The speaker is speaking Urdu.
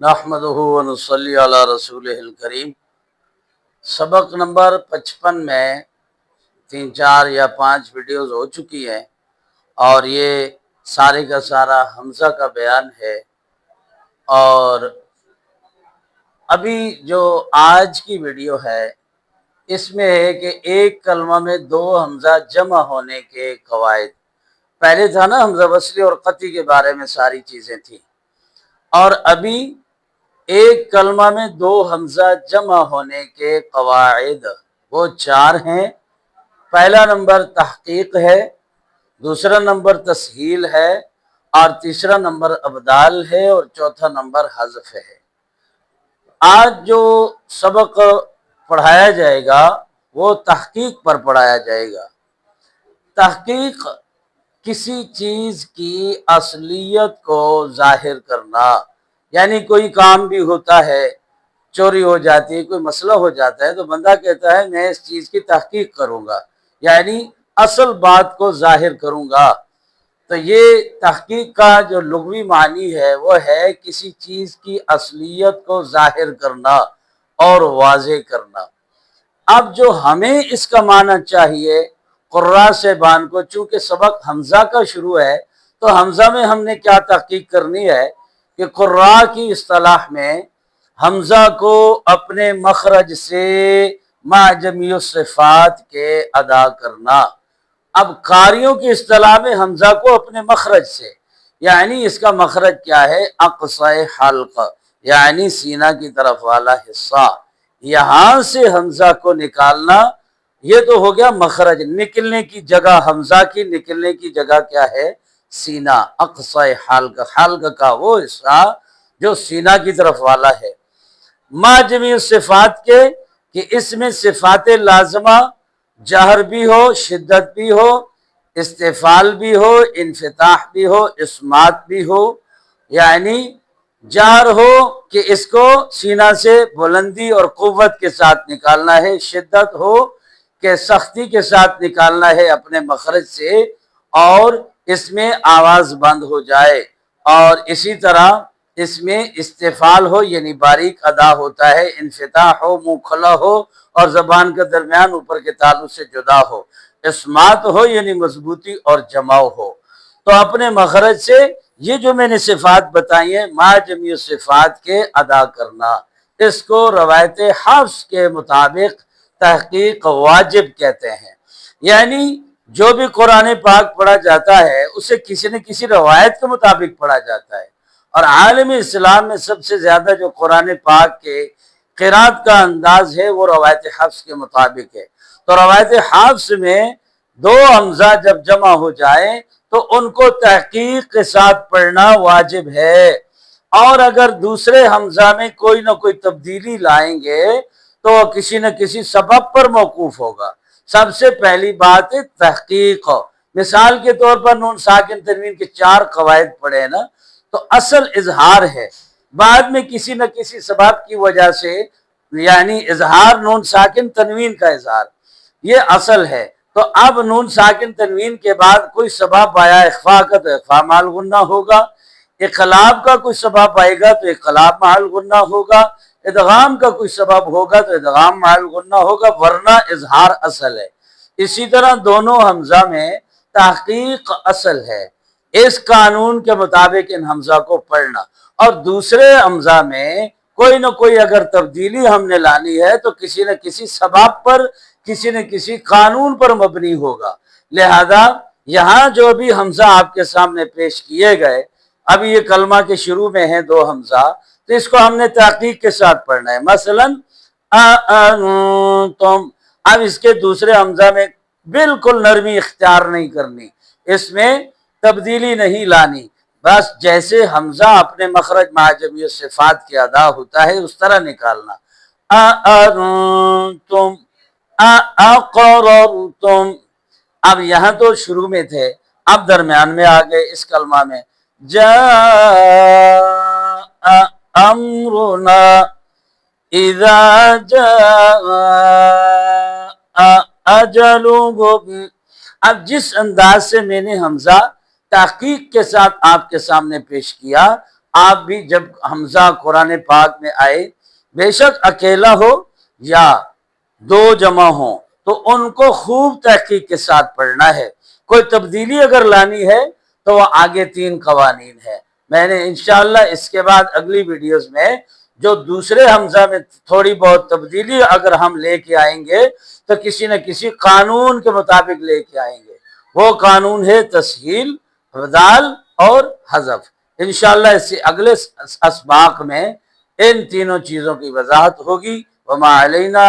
نحمدہ و نصلی علی رسولہ الکریم۔ سبق نمبر 55 میں 3 4 یا 5 ویڈیوز ہو چکی ہیں اور یہ سارے کا سارا حمزہ کا بیان ہے۔ اور ابھی جو آج کی ویڈیو ہے اس میں ہے کہ ایک کلمہ میں 2 حمزہ جمع ہونے کے قواعد۔ پہلے تھا نا حمزہ وصلی اور قطعی کے بارے میں ساری چیزیں تھیں، اور ابھی ایک کلمہ میں 2 حمزہ جمع ہونے کے قواعد وہ 4 ہیں۔ پہلا نمبر تحقیق ہے، دوسرا نمبر تسہیل ہے، اور تیسرا نمبر ابدال ہے، اور چوتھا نمبر حذف ہے۔ آج جو سبق پڑھایا جائے گا وہ تحقیق پر پڑھایا جائے گا۔ تحقیق کسی چیز کی اصلیت کو ظاہر کرنا، یعنی کوئی کام بھی ہوتا ہے، چوری ہو جاتی ہے، کوئی مسئلہ ہو جاتا ہے تو بندہ کہتا ہے میں اس چیز کی تحقیق کروں گا، یعنی اصل بات کو ظاہر کروں گا۔ تو یہ تحقیق کا جو لغوی معنی ہے وہ ہے کسی چیز کی اصلیت کو ظاہر کرنا اور واضح کرنا۔ اب جو ہمیں اس کا معنی چاہیے قراء صاحبان کو، چونکہ سبق حمزہ کا شروع ہے تو حمزہ میں ہم نے کیا تحقیق کرنی ہے کہ قراء کی اصطلاح میں حمزہ کو اپنے مخرج سے مع جمیع الصفات کے ادا کرنا۔ اب قاریوں کی اصطلاح میں حمزہ کو اپنے مخرج سے، یعنی اس کا مخرج کیا ہے؟ اقصی حلق، یعنی سینہ کی طرف والا حصہ، یہاں سے حمزہ کو نکالنا، یہ تو ہو گیا مخرج، نکلنے کی جگہ حمزہ کی نکلنے کی جگہ کیا ہے؟ سینہ، اقصی حلق، حلق کا وہ حصہ جو سینہ کی طرف والا ہے۔ مع جمیع صفات کے، کہ اس میں صفات لازمہ جہر بھی ہو، شدت بھی ہو، استفعال بھی ہو، انفتاح بھی ہو، اسمات بھی ہو، یعنی جہر ہو کہ اس کو سینہ سے بلندی اور قوت کے ساتھ نکالنا ہے، شدت ہو کہ سختی کے ساتھ نکالنا ہے اپنے مخرج سے، اور اس میں آواز بند ہو جائے، اور اسی طرح اس میں استفعال ہو یعنی باریک ادا ہوتا ہے، انفتاح ہو منہ کھلا ہو اور زبان کا درمیان اوپر کے تالو سے جدا ہو، اسمات ہو یعنی مضبوطی اور جماؤ ہو۔ تو اپنے مخرج سے یہ جو میں نے صفات بتائی ہیں مع جمیع صفات کے ادا کرنا، اس کو روایت حفظ کے مطابق تحقیق واجب کہتے ہیں۔ یعنی جو بھی قرآن پاک پڑھا جاتا ہے اسے کسی نہ کسی روایت کے مطابق پڑھا جاتا ہے، اور عالم اسلام میں سب سے زیادہ جو قرآن پاک کے قرات کا انداز ہے وہ روایت حفظ کے مطابق ہے۔ تو روایت حفظ میں 2 حمزہ جب جمع ہو جائیں تو ان کو تحقیق کے ساتھ پڑھنا واجب ہے، اور اگر دوسرے حمزہ میں کوئی نہ کوئی تبدیلی لائیں گے تو کسی نہ کسی سبب پر موقوف ہوگا۔ سب سے پہلی بات ہے تحقیق۔ مثال کے طور پر نون ساکن تنوین کے 4 قواعد پڑھے نا، تو اصل اظہار ہے، بعد میں کسی نہ کسی سبب کی وجہ سے، یعنی اظہار نون ساکن تنوین کا اظہار، یہ اصل ہے۔ تو اب نون ساکن تنوین کے بعد کوئی سبب آیا اخفاء کا تو اخفاء مع الغنہ ہوگا، اقلاب کا کوئی سبب آئے گا تو اقلاب مع الغنہ ہوگا، ادغام کا کوئی سبب ہوگا تو ادغام مع الغنہ ہوگا، ورنہ اظہار اصل ہے۔ اسی طرح دونوں حمزہ میں تحقیق اصل ہے، اس قانون کے مطابق ان حمزہ کو پڑھنا، اور دوسرے حمزہ میں کوئی نہ کوئی اگر تبدیلی ہم نے لانی ہے تو کسی نہ کسی سبب پر، کسی نہ کسی قانون پر مبنی ہوگا۔ لہذا یہاں جو بھی حمزہ آپ کے سامنے پیش کیے گئے، ابھی یہ کلمہ کے شروع میں ہیں 2 حمزہ، تو اس کو ہم نے تحقیق کے ساتھ پڑھنا ہے۔ مثلا تم، اب اس کے دوسرے حمزہ میں بالکل نرمی اختیار نہیں کرنی، اس میں تبدیلی نہیں لانی، بس جیسے حمزہ اپنے مخرج مع جمیع صفات کے ادا ہوتا ہے اس طرح نکالنا۔ تم، اقررتم، اب یہاں تو شروع میں تھے، اب درمیان میں آ گئے اس کلمہ میں۔ جاء امرنا اذا جاء اجلهم، اب جس انداز سے میں نے حمزہ تحقیق کے ساتھ آپ کے سامنے پیش کیا آپ بھی جب حمزہ قرآن پاک میں آئے، بے شک اکیلا ہو یا دو جمع ہوں، تو ان کو خوب تحقیق کے ساتھ پڑھنا ہے۔ کوئی تبدیلی اگر لانی ہے تو وہ آگے 3 قوانین ہے۔ میں نے انشاءاللہ اس کے بعد اگلی ویڈیوز میں جو دوسرے حمزہ میں تھوڑی بہت تبدیلی اگر ہم لے کے آئیں گے تو کسی نہ کسی قانون کے مطابق لے کے آئیں گے۔ وہ قانون ہے تسہیل، ابدال اور حذف۔ انشاءاللہ اس سے اگلے اسباق میں ان تینوں چیزوں کی وضاحت ہوگی۔ وما علینا